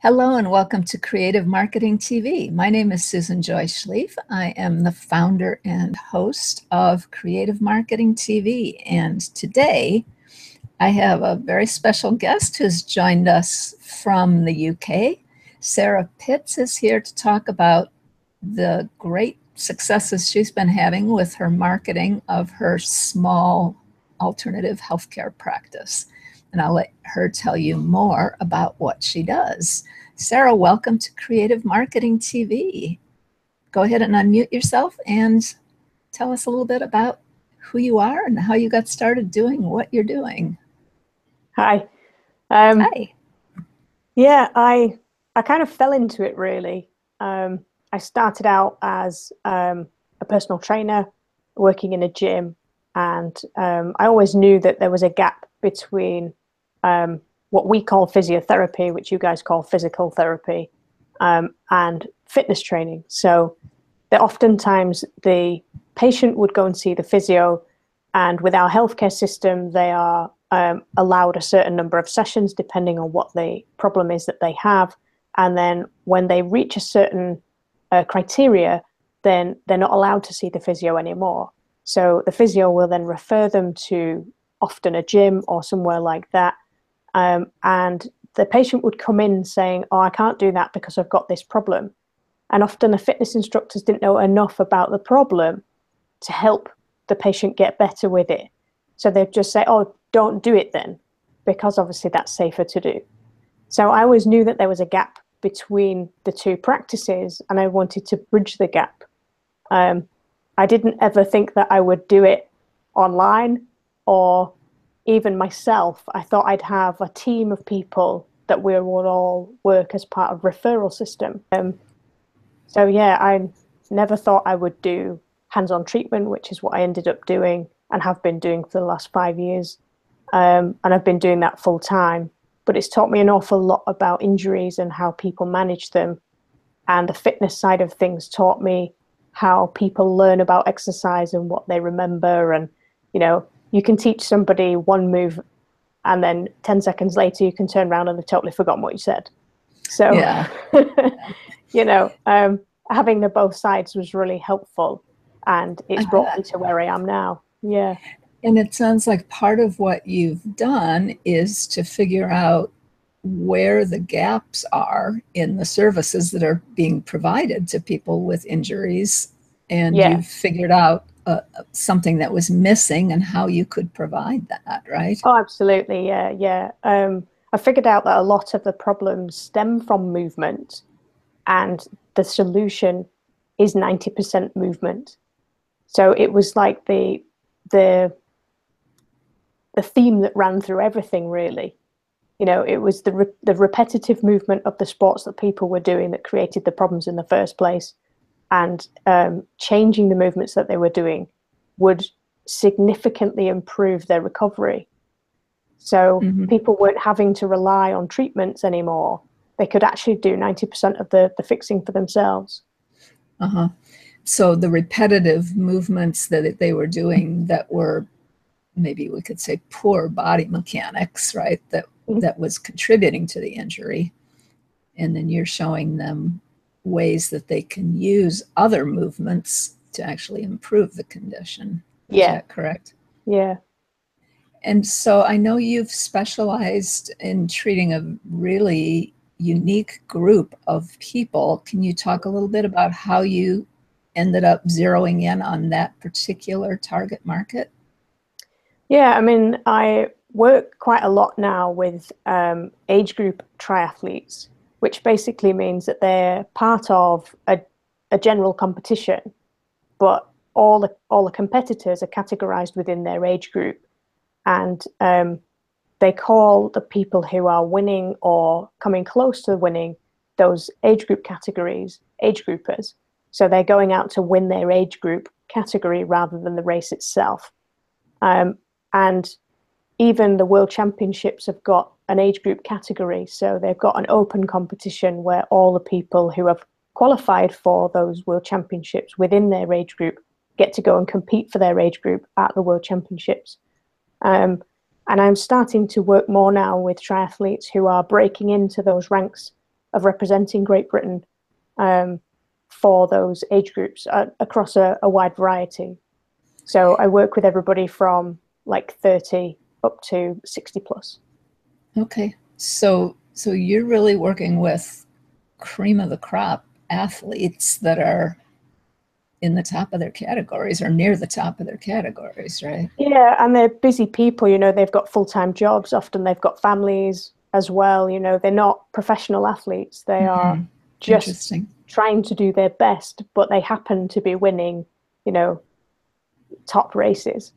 Hello and welcome to Creative Marketing TV. My name is Susan Joy Schlief. I am the founder and host of Creative Marketing TV. And today I have a very special guest who's joined us from the UK. Sarah Pitts is here to talk about the great successes she's been having with her marketing of her small alternative healthcare practice. And I'll let her tell you more about what she does. Sarah, welcome to Creative Marketing TV. Go ahead and unmute yourself and tell us a little bit about who you are and how you got started doing what you're doing. Hi. Hi. Yeah, I kind of fell into it really. I started out as a personal trainer working in a gym, and I always knew that there was a gap between what we call physiotherapy, which you guys call physical therapy, and fitness training. So that oftentimes the patient would go and see the physio, and with our healthcare system, they are allowed a certain number of sessions depending on what the problem is that they have. And then when they reach a certain criteria, then they're not allowed to see the physio anymore. So the physio will then refer them to often a gym or somewhere like that. And the patient would come in saying, oh, I can't do that because I've got this problem. And often the fitness instructors didn't know enough about the problem to help the patient get better with it. So they'd just say, oh, don't do it then, because obviously that's safer to do. So I always knew that there was a gap between the two practices, and I wanted to bridge the gap. I didn't ever think that I would do it online or even myself. I thought I'd have a team of people that we would all work as part of referral system. So yeah, I never thought I would do hands-on treatment, which is what I ended up doing and have been doing for the last 5 years. And I've been doing that full time, but it's taught me an awful lot about injuries and how people manage them. And the fitness side of things taught me how people learn about exercise and what they remember. And, you know, you can teach somebody one move and then 10 seconds later you can turn around and they've totally forgotten what you said. So, Yeah. you know, having the both sides was really helpful, and it's brought me to where I am now. Yeah. And it sounds like part of what you've done is to figure out where the gaps are in the services that are being provided to people with injuries. And you've figured out something that was missing and how you could provide that, right? Oh, absolutely. Yeah. I figured out that a lot of the problems stem from movement, and the solution is 90% movement. So it was like the theme that ran through everything, really. You know, it was the repetitive movement of the sports that people were doing that created the problems in the first place. And changing the movements that they were doing would significantly improve their recovery. So people weren't having to rely on treatments anymore. They could actually do 90% of the fixing for themselves. So the repetitive movements that they were doing that were, maybe we could say, poor body mechanics, right? That was contributing to the injury. And then you're showing them ways that they can use other movements to actually improve the condition. Yeah. Is that correct? Yeah. And so I know you've specialized in treating a really unique group of people. Can you talk a little bit about how you ended up zeroing in on that particular target market? Yeah, I mean, I work quite a lot now with age group triathletes, which basically means that they're part of a general competition, but all the competitors are categorized within their age group. And they call the people who are winning or coming close to winning those age group categories age groupers. So they're going out to win their age group category rather than the race itself. And even the World Championships have got an age group category. So they've got an open competition where all the people who have qualified for those World Championships within their age group get to go and compete for their age group at the World Championships. And I'm starting to work more now with triathletes who are breaking into those ranks of representing Great Britain for those age groups across a wide variety. So I work with everybody from like 30 up to 60 plus. Okay. So you're really working with cream of the crop athletes that are in the top of their categories or near the top of their categories, right? Yeah, and they're busy people, you know, they've got full-time jobs, often they've got families as well, you know, they're not professional athletes, they are just trying to do their best, but they happen to be winning, you know, top races.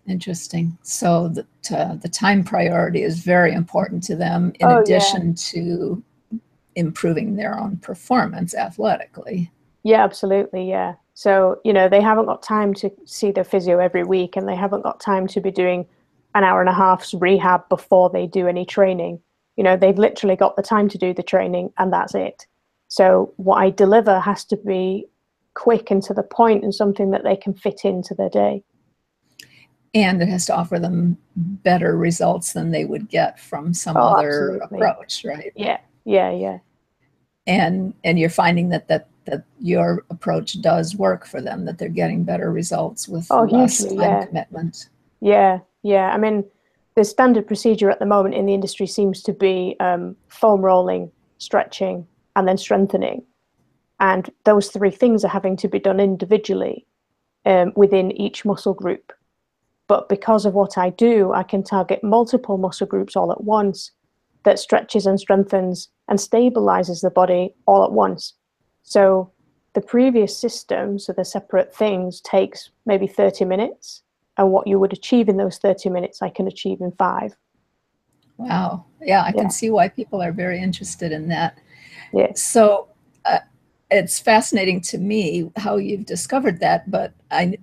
Interesting. So the time priority is very important to them in addition to improving their own performance athletically. Yeah, absolutely. Yeah. So, you know, they haven't got time to see their physio every week, and they haven't got time to be doing an hour and a half's rehab before they do any training. You know, they've literally got the time to do the training and that's it. So what I deliver has to be quick and to the point and something that they can fit into their day. And it has to offer them better results than they would get from some other approach, right? Yeah. And you're finding that your approach does work for them, that they're getting better results with less time commitment. Yeah. I mean, the standard procedure at the moment in the industry seems to be foam rolling, stretching, and then strengthening. And those three things are having to be done individually within each muscle group. But because of what I do, I can target multiple muscle groups all at once that stretches and strengthens and stabilizes the body all at once. So the previous system, so the separate things, takes maybe 30 minutes. And what you would achieve in those 30 minutes, I can achieve in 5. Wow. Yeah, I can see why people are very interested in that. Yeah. So it's fascinating to me how you've discovered that, but I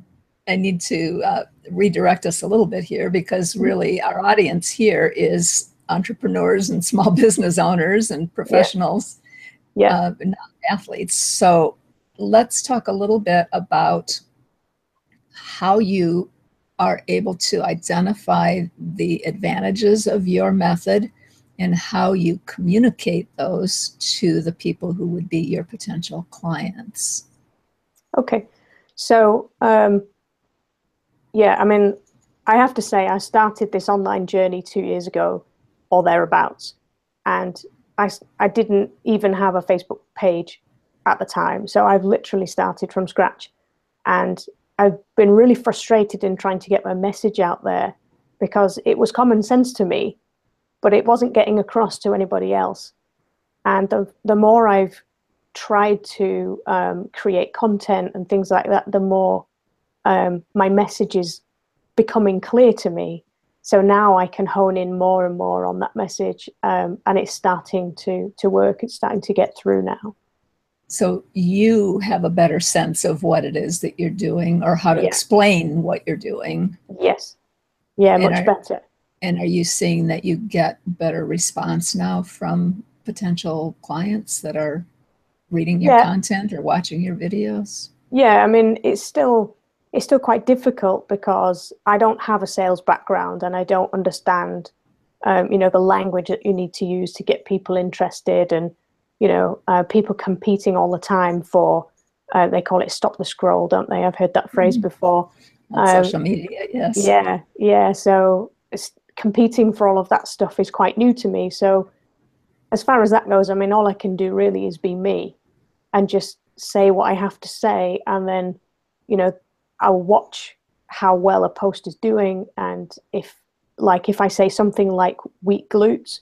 need to redirect us a little bit here, because really our audience here is entrepreneurs and small business owners and professionals, not athletes. So let's talk a little bit about how you are able to identify the advantages of your method and how you communicate those to the people who would be your potential clients. Okay. So, I mean, I have to say I started this online journey 2 years ago or thereabouts. And I didn't even have a Facebook page at the time. So I've literally started from scratch. And I've been really frustrated in trying to get my message out there because it was common sense to me, but it wasn't getting across to anybody else. And the more I've tried to create content and things like that, the more my message is becoming clear to me. So now I can hone in more and more on that message, and it's starting to work. It's starting to get through now. So you have a better sense of what it is that you're doing or how to explain what you're doing. Yes. Yeah, much better. And are you seeing that you get better response now from potential clients that are reading your content or watching your videos? Yeah, I mean, it's still quite difficult because I don't have a sales background and I don't understand, the language that you need to use to get people interested, and people competing all the time for, they call it stop the scroll, don't they? I've heard that phrase before. On social media, yes. Yeah. So competing for all of that stuff is quite new to me. So as far as that goes, I mean, all I can do really is be me and just say what I have to say. And then, I'll watch how well a post is doing. And if I say something like weak glutes,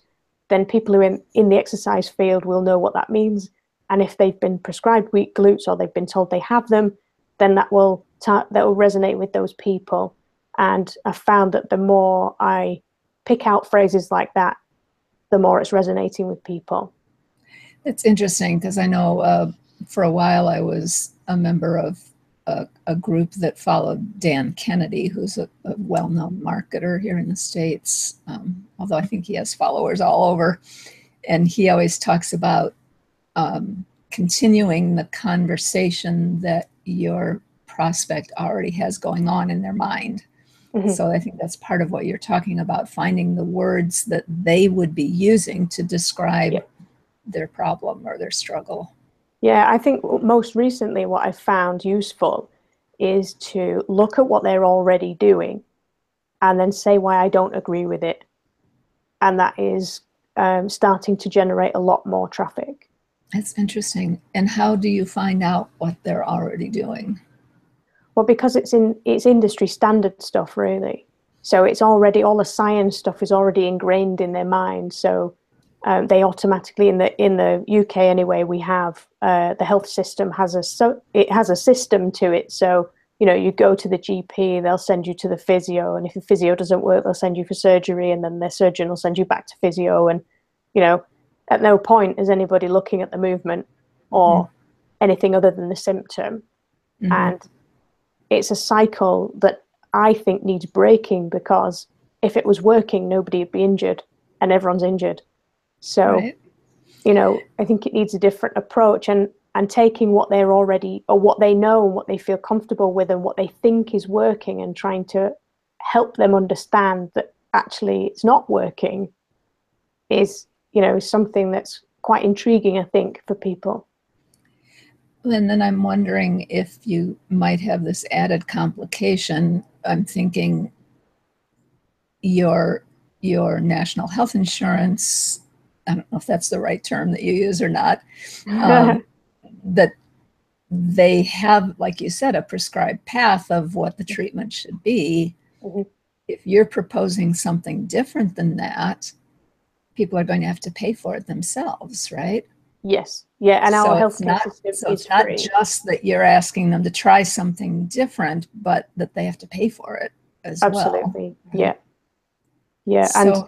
then people who are in the exercise field will know what that means. And if they've been prescribed weak glutes or they've been told they have them, then that will resonate with those people. And I found that the more I pick out phrases like that, the more it's resonating with people. It's interesting because I know for a while I was a member of a group that followed Dan Kennedy, who's a well-known marketer here in the States, although I think he has followers all over. And he always talks about continuing the conversation that your prospect already has going on in their mind. Mm-hmm. So I think that's part of what you're talking about, finding the words that they would be using to describe their problem or their struggle. Yeah, I think most recently what I've found useful is to look at what they're already doing and then say why I don't agree with it. And that is starting to generate a lot more traffic. That's interesting. And how do you find out what they're already doing? Well, because it's industry standard stuff, really. So it's already, all the science stuff is already ingrained in their mind. So they automatically, in the UK anyway, we have the health system has it has a system to it. So you go to the GP, they'll send you to the physio, and if the physio doesn't work, they'll send you for surgery, and then their surgeon will send you back to physio. And at no point is anybody looking at the movement or anything other than the symptom. And it's a cycle that I think needs breaking, because if it was working, nobody would be injured, and everyone's injured. So, right. I think it needs a different approach, and taking what they're already, or what they know and what they feel comfortable with and what they think is working, and trying to help them understand that actually it's not working is something that's quite intriguing, I think, for people. And then I'm wondering if you might have this added complication. I'm thinking your national health insurance, I don't know if that's the right term that you use or not, that they have, like you said, a prescribed path of what the treatment should be. If you're proposing something different than that, people are going to have to pay for it themselves, right? Yes. Yeah. And our healthcare system so is it's not free. just that you're asking them to try something different, but that they have to pay for it as well. Absolutely. Yeah. Yeah. So, and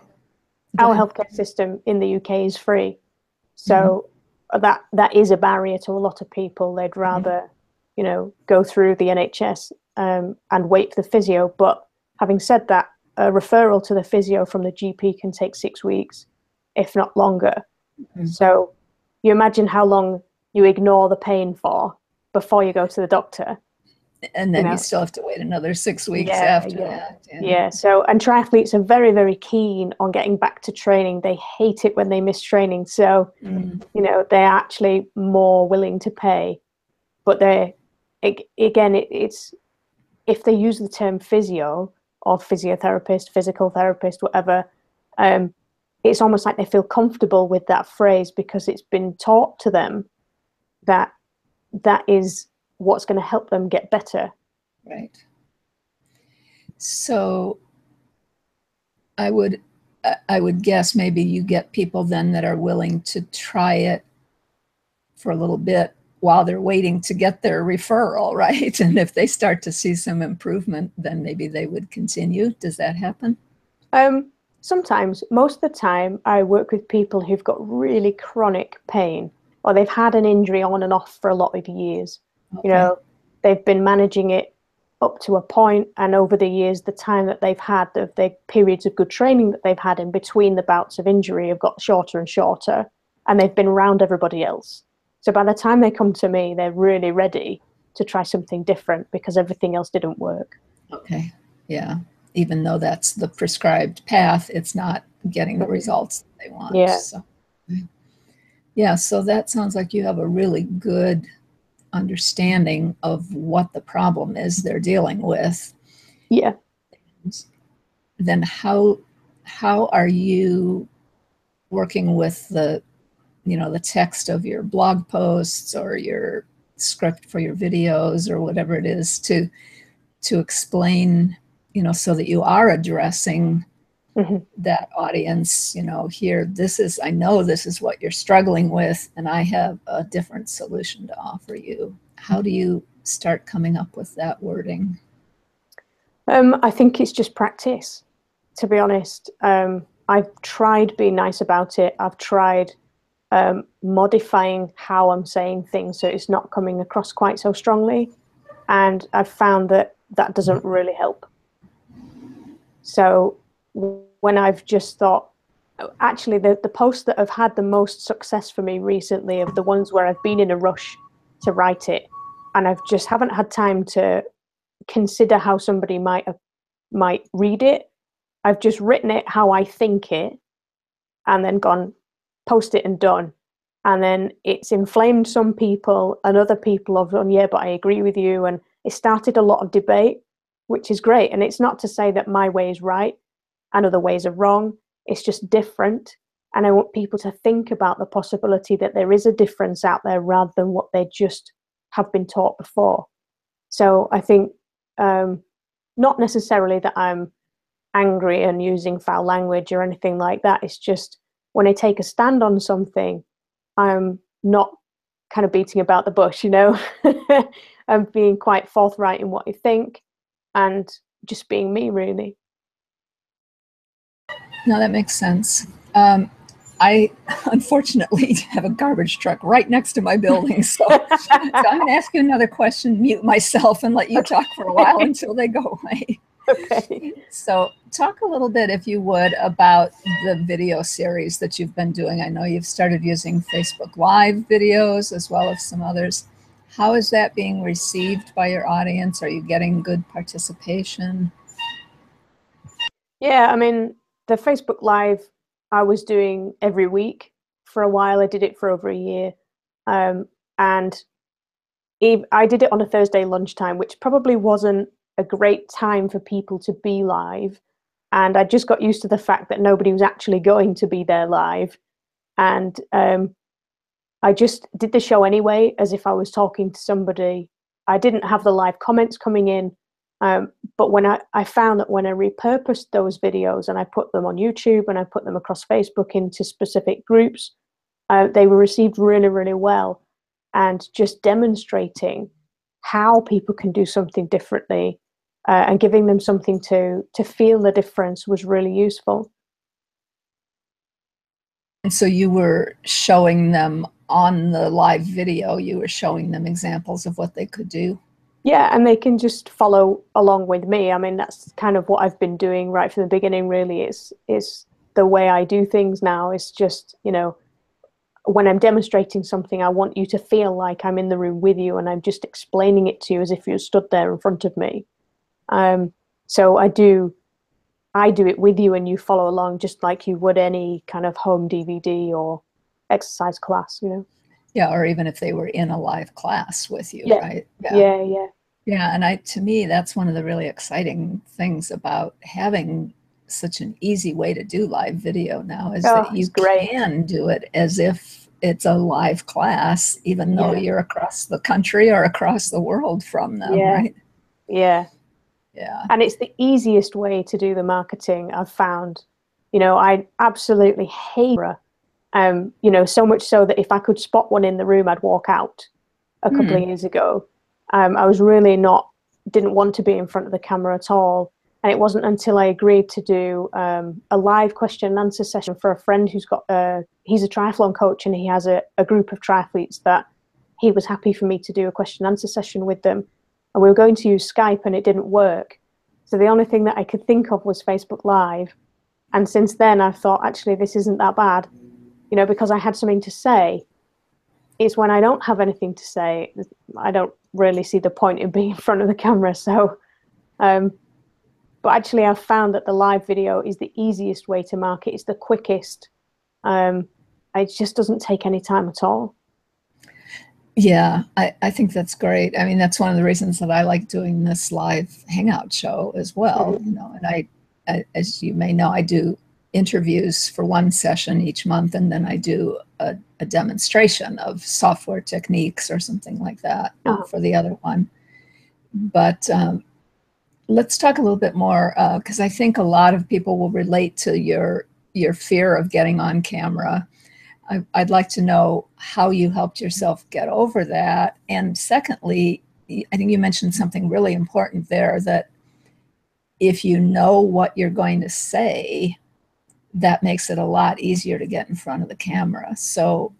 our healthcare system in the UK is free. So that is a barrier to a lot of people. They'd rather, go through the NHS and wait for the physio. But having said that, a referral to the physio from the GP can take 6 weeks, if not longer. So you imagine how long you ignore the pain for before you go to the doctor. And then you still have to wait another 6 weeks after that. Yeah. So, and triathletes are very, very keen on getting back to training. They hate it when they miss training. So, they're actually more willing to pay. But it's if they use the term physio or physiotherapist, physical therapist, whatever, it's almost like they feel comfortable with that phrase because it's been taught to them that is what's going to help them get better. Right. So I would guess maybe you get people then that are willing to try it for a little bit while they're waiting to get their referral, right? And if they start to see some improvement, then maybe they would continue. Does that happen? Sometimes. Most of the time, I work with people who've got really chronic pain, or they've had an injury on and off for a lot of years. Okay. They've been managing it up to a point, and over the years, the time that they've had, the periods of good training that they've had in between the bouts of injury have got shorter and shorter, and they've been around everybody else. So by the time they come to me, they're really ready to try something different because everything else didn't work. Okay. Yeah. Even though that's the prescribed path, it's not getting the results they want. Yeah. So, yeah. So that sounds like you have a really good understanding of what the problem is they're dealing with. Yeah. Then how are you working with the text of your blog posts or your script for your videos or whatever it is to explain, so that you are addressing that audience, here, I know this is what you're struggling with, and I have a different solution to offer you. How do you start coming up with that wording? I think it's just practice, to be honest. I've tried being nice about it. I've tried modifying how I'm saying things so it's not coming across quite so strongly. And I've found that doesn't really help. So when I've just thought, actually, the posts that have had the most success for me recently are the ones where I've been in a rush to write it, and I've just haven't had time to consider how somebody might read it. I've just written it how I think it, and then gone, post it and done. and then it's inflamed some people, and other people have done, yeah, but I agree with you. And it started a lot of debate, which is great. And it's not to say that my way is right and other ways are wrong. It's just different. And I want people to think about the possibility that there is a difference out there rather than what they just have been taught before. So I think not necessarily that I'm angry and using foul language or anything like that. It's just when I take a stand on something, I'm not kind of beating about the bush, you know. I'm being quite forthright in what I think and just being me, really. No, that makes sense. I unfortunately have a garbage truck right next to my building, so I'm going to ask you another question, mute myself, and let you talk for a while until they go away. Okay. So talk a little bit, if you would, about the video series that you've been doing. I know you've started using Facebook Live videos as well as some others. How is that being received by your audience? Are you getting good participation? Yeah, I mean, the Facebook Live I was doing every week for a while. I did it for over a year. And I did it on a Thursday lunchtime, which probably wasn't a great time for people to be live. And I just got used to the fact that nobody was actually going to be there live. And I just did the show anyway, as if I was talking to somebody. I didn't have the live comments coming in. But when I found that when I repurposed those videos and I put them on YouTube and I put them across Facebook into specific groups, they were received really, really well. And just demonstrating how people can do something differently and giving them something to feel the difference was really useful. And so you were showing them on the live video, you were showing them examples of what they could do? Yeah, and they can just follow along with me. I mean, that's kind of what I've been doing right from the beginning, really. Is the way I do things now. Is just, you know, when I'm demonstrating something, I want you to feel like I'm in the room with you and I'm just explaining it to you as if you stood there in front of me. So I do it with you and you follow along just like you would any kind of home DVD or exercise class, you know? Yeah, or even if they were in a live class with you, Yeah. right? Yeah. Yeah, and to me, that's one of the really exciting things about having such an easy way to do live video now is Oh, that it's you great. can do it as if it's a live class, even though Yeah. you're across the country or across the world from them, Yeah. right? Yeah. Yeah. And it's the easiest way to do the marketing I've found. You know, I absolutely hate you know, so much so that if I could spot one in the room, I'd walk out a couple of years ago. I was really didn't want to be in front of the camera at all. And it wasn't until I agreed to do a live question and answer session for a friend who's he's a triathlon coach and he has a group of triathletes that he was happy for me to do a question and answer session with them. And we were going to use Skype and it didn't work. So the only thing that I could think of was Facebook Live. And since then, I've thought, actually, this isn't that bad, you know, because I had something to say. It's when I don't have anything to say, I don't really see the point in being in front of the camera. So, but actually, I've found that the live video is the easiest way to market. It's the quickest. It just doesn't take any time at all. Yeah, I think that's great. I mean, that's one of the reasons that I like doing this live hangout show as well. You know, and as you may know, I do interviews for one session each month, and then I do a demonstration of software techniques or something like that for the other one. But let's talk a little bit more because I think a lot of people will relate to your fear of getting on camera. I'd like to know how you helped yourself get over that. And secondly, I think you mentioned something really important there, that if you know what you're going to say, that makes it a lot easier to get in front of the camera. So,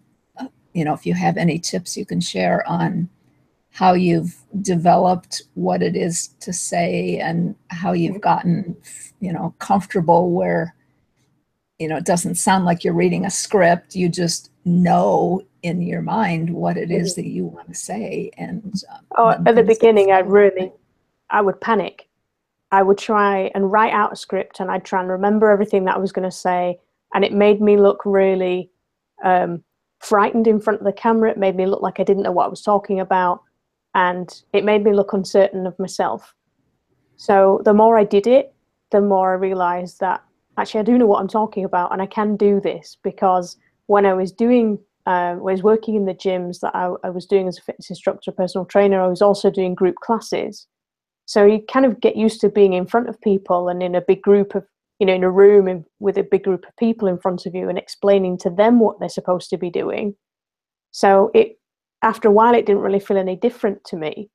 you know, if you have any tips you can share on how you've developed what it is to say and how you've gotten, you know, comfortable where, you know, it doesn't sound like you're reading a script. You just know in your mind what it is that you want to say. And At the beginning, I would panic. I would try and write out a script and I'd try and remember everything that I was going to say. And it made me look really frightened in front of the camera. It made me look like I didn't know what I was talking about, and it made me look uncertain of myself. So the more I did it, the more I realized that actually I do know what I'm talking about, and I can do this. Because when I was working in the gyms that I was doing as a fitness instructor, personal trainer, I was also doing group classes. So you kind of get used to being in front of people and in a big group of, in a room with a big group of people in front of you and explaining to them what they're supposed to be doing. So after a while, it didn't really feel any different to me.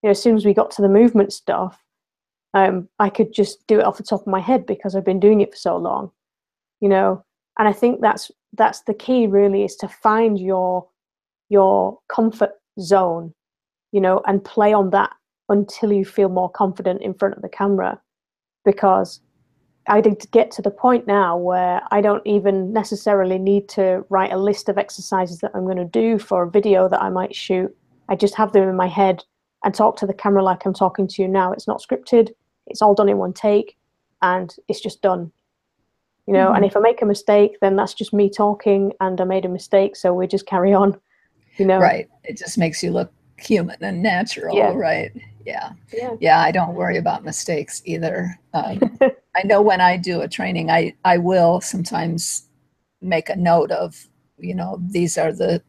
As soon as we got to the movement stuff, I could just do it off the top of my head because I've been doing it for so long, and I think that's the key really, is to find your comfort zone, and play on that until you feel more confident in front of the camera. Because I did get to the point now where I don't even necessarily need to write a list of exercises that I'm going to do for a video that I might shoot. I just have them in my head and talk to the camera like I'm talking to you now. It's not scripted. It's all done in one take, and it's just done. And if I make a mistake, then that's just me talking, and I made a mistake, so we just carry on. Right. It just makes you look human and natural. Yeah. Right. Yeah. I don't worry about mistakes either. I know when I do a training, I will sometimes make a note of, these are the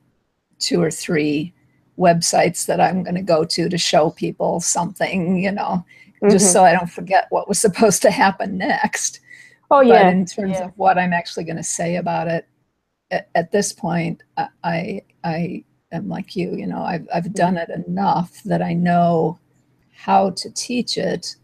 2 or 3 websites that I'm going to go to show people something, just so I don't forget what was supposed to happen next. Oh, yeah. But in terms of what I'm actually going to say about it, at this point, I am like you, I've done it enough that I know how to teach it.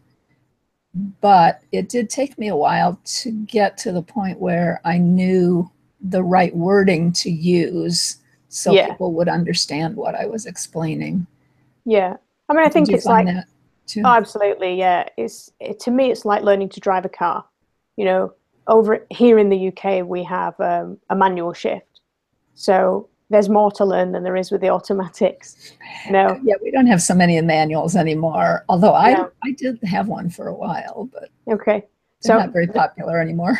But it did take me a while to get to the point where I knew the right wording to use so people would understand what I was explaining. Yeah. I mean, I think it's like that too? Oh, absolutely. Yeah. To me, it's like learning to drive a car. Over here in the UK, we have a manual shift. So there's more to learn than there is with the automatics. Yeah, we don't have so many manuals anymore. Although I did have one for a while, but okay, they're not very popular anymore.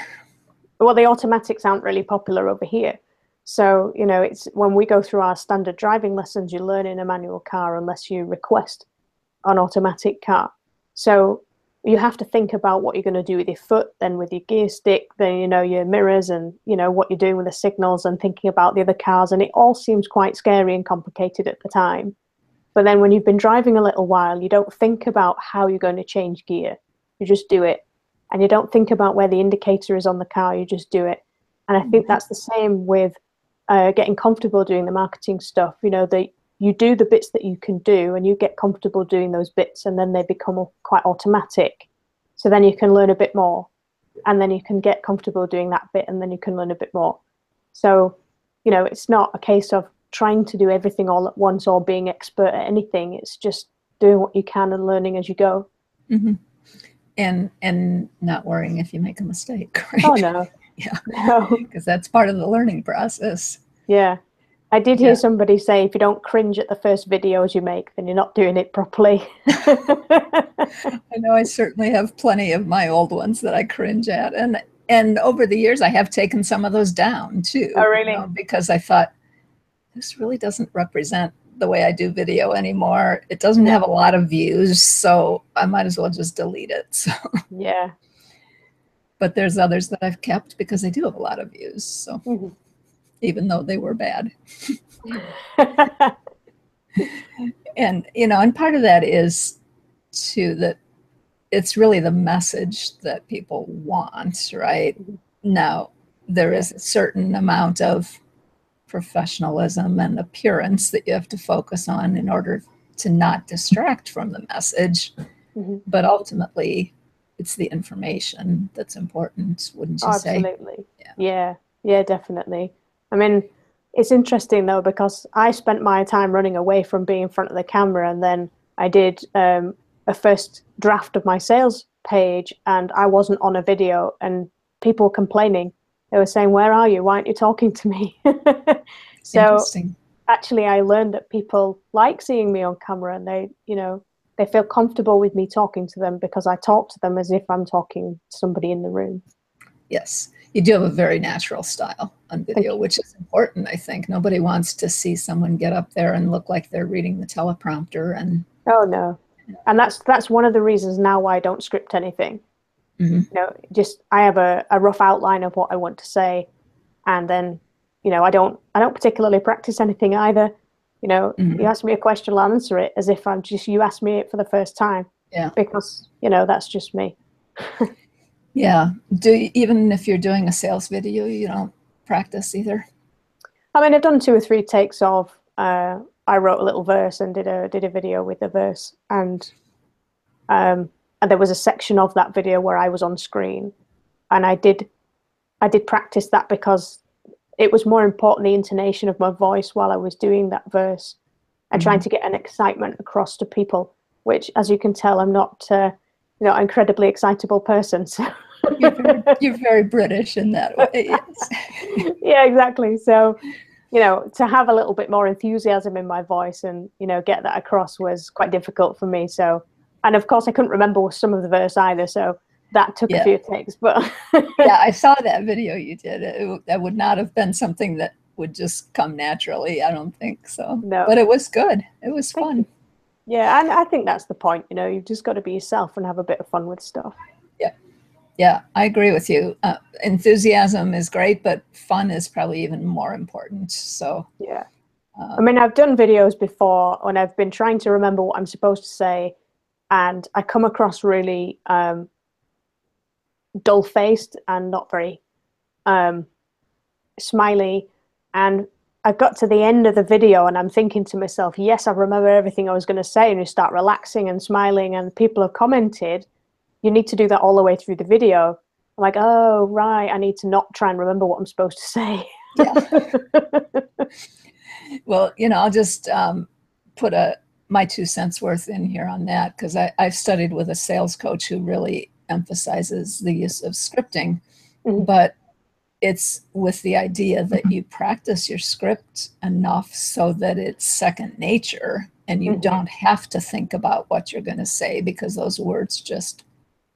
Well, the automatics aren't really popular over here. So, it's when we go through our standard driving lessons, you learn in a manual car unless you request an automatic car. So you have to think about what you're going to do with your foot, then with your gear stick, then, your mirrors, and, what you're doing with the signals, and thinking about the other cars. And it all seems quite scary and complicated at the time. But then when you've been driving a little while, you don't think about how you're going to change gear. You just do it. And you don't think about where the indicator is on the car. You just do it. And I think that's the same with getting comfortable doing the marketing stuff. You do the bits that you can do, and you get comfortable doing those bits, and then they become quite automatic. So then you can learn a bit more, and then you can get comfortable doing that bit, and then you can learn a bit more. So, it's not a case of trying to do everything all at once or being expert at anything. It's just doing what you can and learning as you go. And not worrying if you make a mistake, right? Oh, no. Yeah. No. Because that's part of the learning process. Yeah. I did hear somebody say, if you don't cringe at the first videos you make, then you're not doing it properly. I know I certainly have plenty of my old ones that I cringe at. And over the years, I have taken some of those down too. Oh, really? Because I thought, this really doesn't represent the way I do video anymore. It doesn't have a lot of views, so I might as well just delete it. So. Yeah. But there's others that I've kept because they do have a lot of views. So. Even though they were bad. And, and part of that is too that it's really the message that people want, right? Now, there is a certain amount of professionalism and appearance that you have to focus on in order to not distract from the message. But ultimately, it's the information that's important, wouldn't you say? Absolutely. Yeah, definitely. I mean, it's interesting though, because I spent my time running away from being in front of the camera, and then I did a first draft of my sales page, and I wasn't on a video, and people were complaining. They were saying, "Where are you? Why aren't you talking to me?" So actually, I learned that people like seeing me on camera, and they feel comfortable with me talking to them because I talk to them as if I'm talking to somebody in the room. Yes. You do have a very natural style on Thank video, you. which is important, I think. Nobody wants to see someone get up there and look like they're reading the teleprompter. And Oh no. And that's one of the reasons now why I don't script anything. Mhm. You know, just I have a rough outline of what I want to say, and then, you know, I don't particularly practice anything either. You know, you Mhm. ask me a question, I'll answer it as if I'm just you asked me it for the first time, Yeah. because, you know, that's just me. Yeah. Even if you're doing a sales video, you don't practice either? I mean, I've done 2 or 3 takes of I wrote a little verse and did a video with the verse, um, and there was a section of that video where I was on screen, and I did practice that because it was more important the intonation of my voice while I was doing that verse and trying Mhm. to get an excitement across to people, which, as you can tell, I'm not, you know, an incredibly excitable person. So You're very British in that way. Yes. yeah, exactly. So, you know, to have a little bit more enthusiasm in my voice and, you know, get that across was quite difficult for me. So, and of course, I couldn't remember some of the verse either. So that took a Yeah. few takes, but Yeah, I saw that video you did. That would not have been something that would just come naturally, I don't think so. no, But it was good. It was thank fun. you. Yeah, and I think that's the point. You know, you've just got to be yourself and have a bit of fun with stuff. Yeah. Yeah, I agree with you. Enthusiasm is great, but fun is probably even more important. So, Yeah. I um, mean, I've done videos before when I've been trying to remember what I'm supposed to say, and I come across really dull-faced and not very um, smiley. And I got to the end of the video and I'm thinking to myself, yes, I remember everything I was going to say. And you start relaxing and smiling, and people have commented, you need to do that all the way through the video. I'm like, oh, right. I need to not try and remember what I'm supposed to say. yeah. Well, I'll just put my 2 cents worth in here on that, because I've studied with a sales coach who really emphasizes the use of scripting, Mhm. but it's with the idea that you practice your script enough so that it's second nature and you Mhm. don't have to think about what you're going to say, because those words just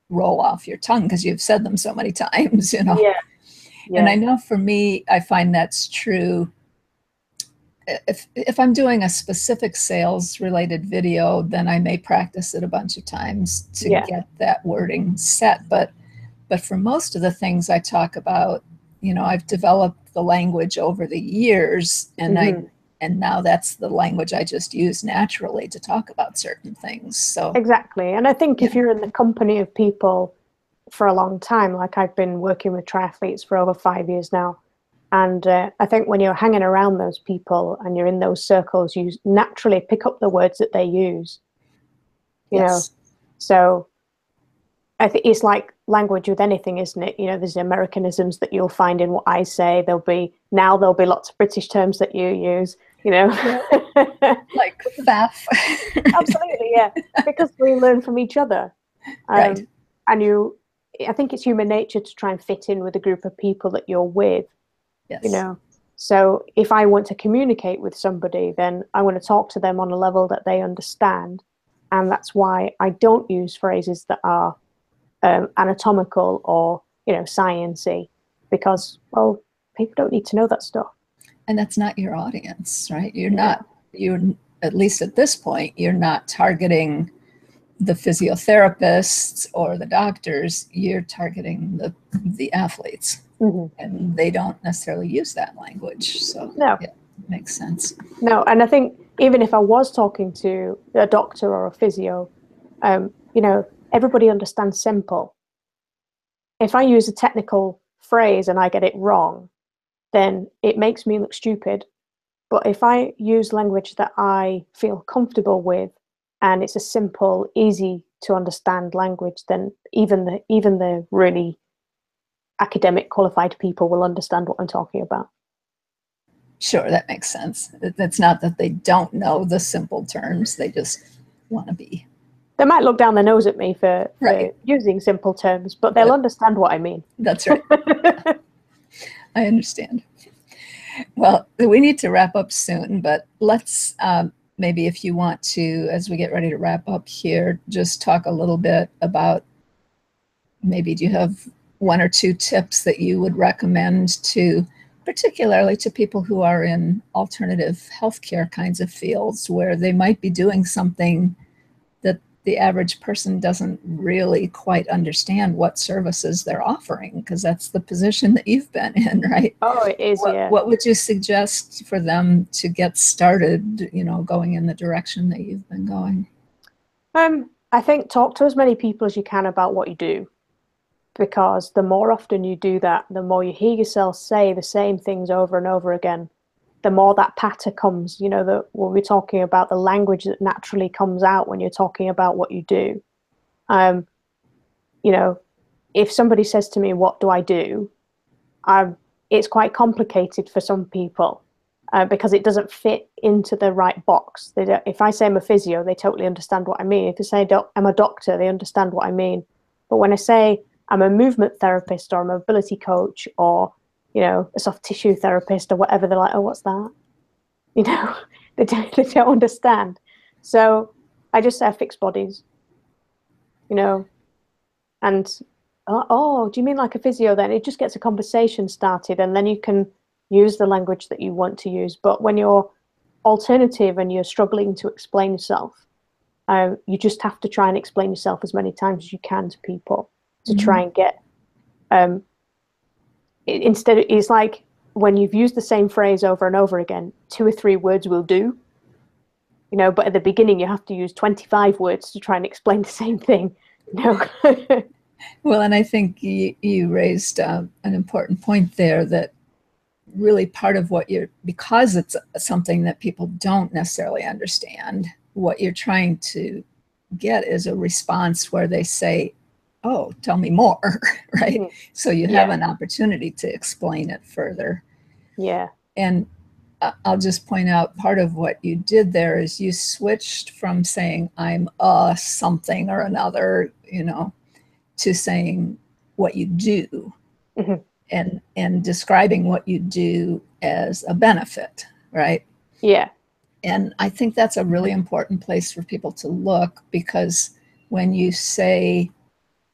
roll off your tongue because you've said them so many times. Yeah, And yeah, I know for me, I find that's true. If I'm doing a specific sales related video, then I may practice it a bunch of times to yeah. get that wording set. But for most of the things I talk about, I've developed the language over the years, and Hmm. now that's the language I just use naturally to talk about certain things. So Exactly. And I think if yeah. you're in the company of people for a long time, like I've been working with triathletes for over 5 years now, and I think when you're hanging around those people and you're in those circles, you naturally pick up the words that they use, you know. Yes. So I think it's like language with anything, isn't it? You know, there's Americanisms that you'll find in what I say. There'll be lots of British terms that you use, you know. Yeah, like faff. Absolutely, yeah. Because we learn from each other. Right. Um, and I think it's human nature to try and fit in with a group of people that you're with, you Yes. know. So if I want to communicate with somebody, then I want to talk to them on a level that they understand. And that's why I don't use phrases that are anatomical or, you know, sciencey, because, well, people don't need to know that stuff. And that's not your audience, right? Yeah. You're, at least at this point, you're not targeting the physiotherapists or the doctors. You're targeting the athletes, Hmm. and they don't necessarily use that language. So No, yeah, it makes sense. no. And I think even if I was talking to a doctor or a physio, you know, everybody understands simple. If I use a technical phrase and I get it wrong, then it makes me look stupid. But if I use language that I feel comfortable with, and it's a simple, easy to understand language, then even the really academic qualified people will understand what I'm talking about. Sure, that makes sense. It's not that they don't know the simple terms, they just want to be They might look down their nose at me for right. using simple terms, but they'll But understand what I mean. that's right. I understand. Well, we need to wrap up soon, but let's maybe, if you want to, as we get ready to wrap up here, just talk a little bit about, maybe, do you have one or two tips that you would recommend to, particularly to people who are in alternative healthcare kinds of fields where they might be doing something that the average person doesn't really quite understand what services they're offering, because that's the position that you've been in, right? Oh, it is, yeah. What would you suggest for them to get started, going in the direction that you've been going? I think talk to as many people as you can about what you do, because the more often you do that, the more you hear yourself say the same things over and over again, the more that patter comes, that when we're talking about the language that naturally comes out when you're talking about what you do. Um, if somebody says to me, what do I do? It's quite complicated for some people because it doesn't fit into the right box. They don't, if I say I'm a physio, they totally understand what I mean. If I say I'm a doctor, they understand what I mean. But when I say I'm a movement therapist or a mobility coach or, a soft tissue therapist or whatever, they're like, oh, what's that? They don't understand. So I just say I fix bodies, and oh, do you mean like a physio then? It just gets a conversation started and then you can use the language that you want to use. But when you're alternative and you're struggling to explain yourself, you just have to try and explain yourself as many times as you can to people to try and get instead it's like when you've used the same phrase over and over again, 2 or 3 words will do, but at the beginning you have to use 25 words to try and explain the same thing. Well, and I think you raised an important point there, that really part of what because it's something that people don't necessarily understand, what you're trying to get is a response where they say, oh, tell me more, right? Mm-hmm. So you have an opportunity to explain it further. Yeah. And I'll just point out, part of what you did there is you switched from saying I'm a something or another, to saying what you do, mm-hmm. and describing what you do as a benefit, right? Yeah. And I think that's a really important place for people to look, because when you say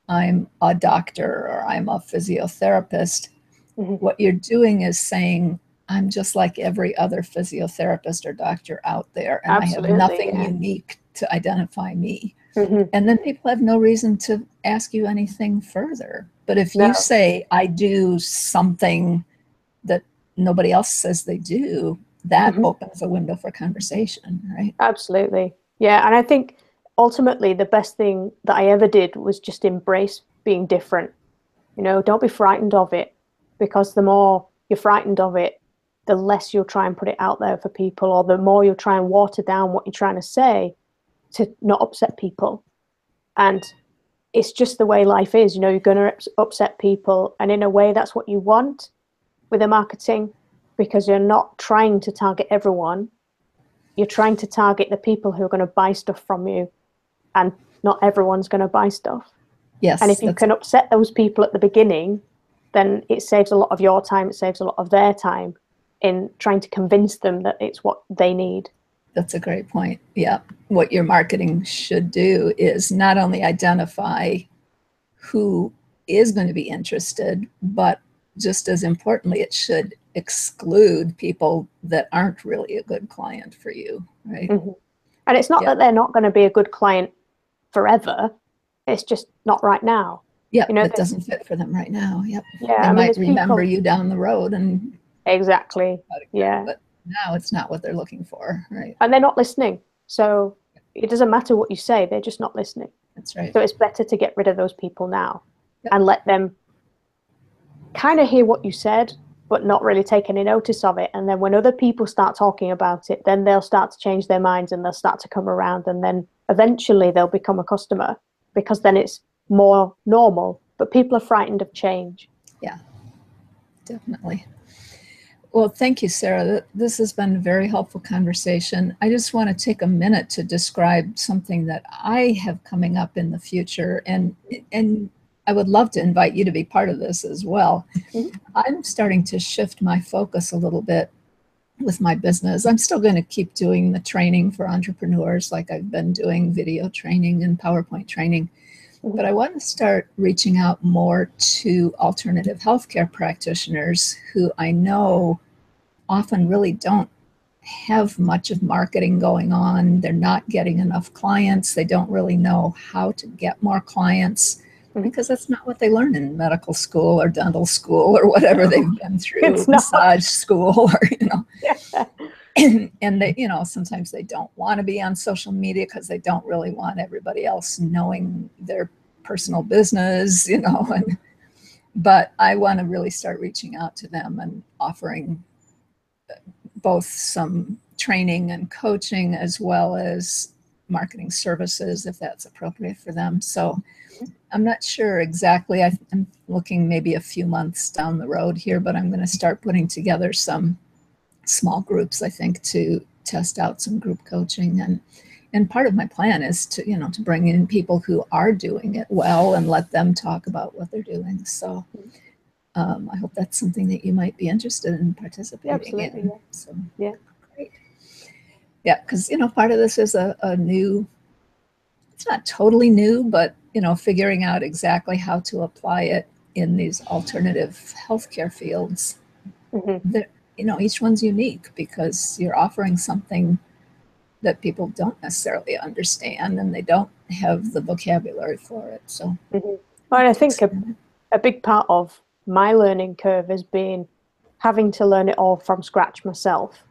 I'm a doctor or I'm a physiotherapist, mm-hmm. what you're doing is saying I'm just like every other physiotherapist or doctor out there, and absolutely, I have nothing unique to identify me. Mm-hmm. And then people have no reason to ask you anything further. But if you say I do something that nobody else says they do, that mm-hmm. opens a window for conversation, right? Absolutely. Yeah. And I think ultimately the best thing that I ever did was just embrace being different. Don't be frightened of it, because the more you're frightened of it, the less you'll try and put it out there for people, or the more you'll try and water down what you're trying to say to not upset people. And it's just the way life is. You're going to upset people. And in a way, that's what you want with the marketing, because you're not trying to target everyone. You're trying to target the people who are going to buy stuff from you, and not everyone's going to buy stuff. Yes. And if you can upset those people at the beginning, then it saves a lot of your time. It saves a lot of their time in trying to convince them that it's what they need. That's a great point. Yeah. What your marketing should do is not only identify who is going to be interested, but just as importantly, it should exclude people that aren't really a good client for you, right? Mm-hmm. And it's not that they're not going to be a good client forever. It's just not right now. Yeah, it doesn't fit for them right now. Yep. Yeah, they might remember you down the road and exactly. Yeah, but now it's not what they're looking for, right? And they're not listening. So it doesn't matter what you say; they're just not listening. That's right. So it's better to get rid of those people now and let them kind of hear what you said, but not really take any notice of it. And then when other people start talking about it, then they'll start to change their minds and they'll start to come around, and then eventually they'll become a customer, because then it's more normal. But people are frightened of change. Yeah, definitely. Well, thank you, Sarah. This has been a very helpful conversation. I just want to take a minute to describe something that I have coming up in the future, and I would love to invite you to be part of this as well. Mm-hmm. I'm starting to shift my focus a little bit with my business. I'm still going to keep doing the training for entrepreneurs, like I've been doing video training and PowerPoint training. but I want to start reaching out more to alternative healthcare practitioners who I know often really don't have much of marketing going on. They're not getting enough clients. They don't really know how to get more clients because that's not what they learn in medical school or dental school or whatever they've been through, massage school, or, you know. Yeah. And they, you know, sometimes they don't want to be on social media because they don't really want everybody else knowing their personal business, you know. But I want to really start reaching out to them and offering both some training and coaching as well as marketing services if that's appropriate for them. So I'm not sure exactly. I'm looking maybe a few months down the road here, but I'm going to start putting together some small groups, I think, to test out some group coaching. And part of my plan is to, you know, to bring in people who are doing it well and let them talk about what they're doing. So I hope that's something that you might be interested in participating in. Yeah. So, yeah. Great. Yeah, because, you know, part of this is a new, it's not totally new, but, you know, figuring out exactly how to apply it in these alternative healthcare fields. That, you know, each one's unique because you're offering something that people don't necessarily understand and they don't have the vocabulary for it. So, Well, I think a big part of my learning curve has been having to learn it all from scratch myself.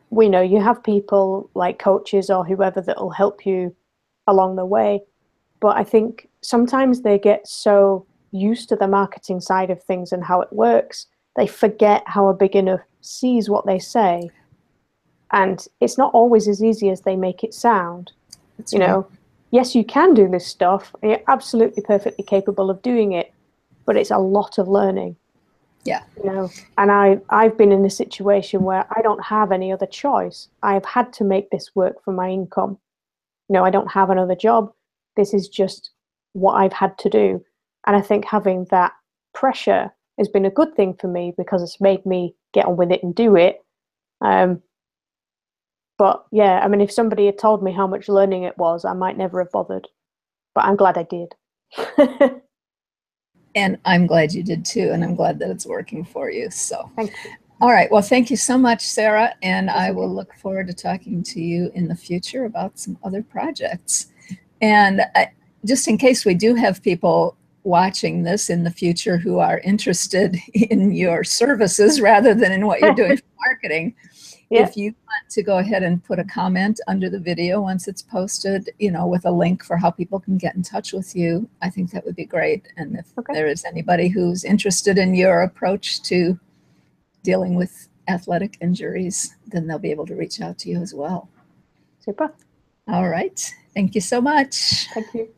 We know you have people like coaches or whoever that will help you along the way, but I think sometimes they get so used to the marketing side of things and how it works, they forget how a beginner sees what they say. And it's not always as easy as they make it sound. That's you know, yes, you can do this stuff, and you're absolutely perfectly capable of doing it, but it's a lot of learning. Yeah. You know, and I've been in a situation where I don't have any other choice. I've had to make this work for my income. You know, I don't have another job. This is just what I've had to do. And I think having that pressure has been a good thing for me because it's made me get on with it and do it. But yeah, I mean, if somebody had told me how much learning it was, I might never have bothered. But I'm glad I did. And I'm glad you did too. And I'm glad that it's working for you. So, thank you. All right. Well, thank you so much, Sarah. And I will look forward to talking to you in the future about some other projects. And just in case we do have people watching this in the future who are interested in your services rather than in what you're doing for marketing, if you want to go ahead and put a comment under the video once it's posted, you know, with a link for how people can get in touch with you, I think that would be great. And if there is anybody who's interested in your approach to dealing with athletic injuries, then they'll be able to reach out to you as well. Super. All right. Thank you so much. Thank you.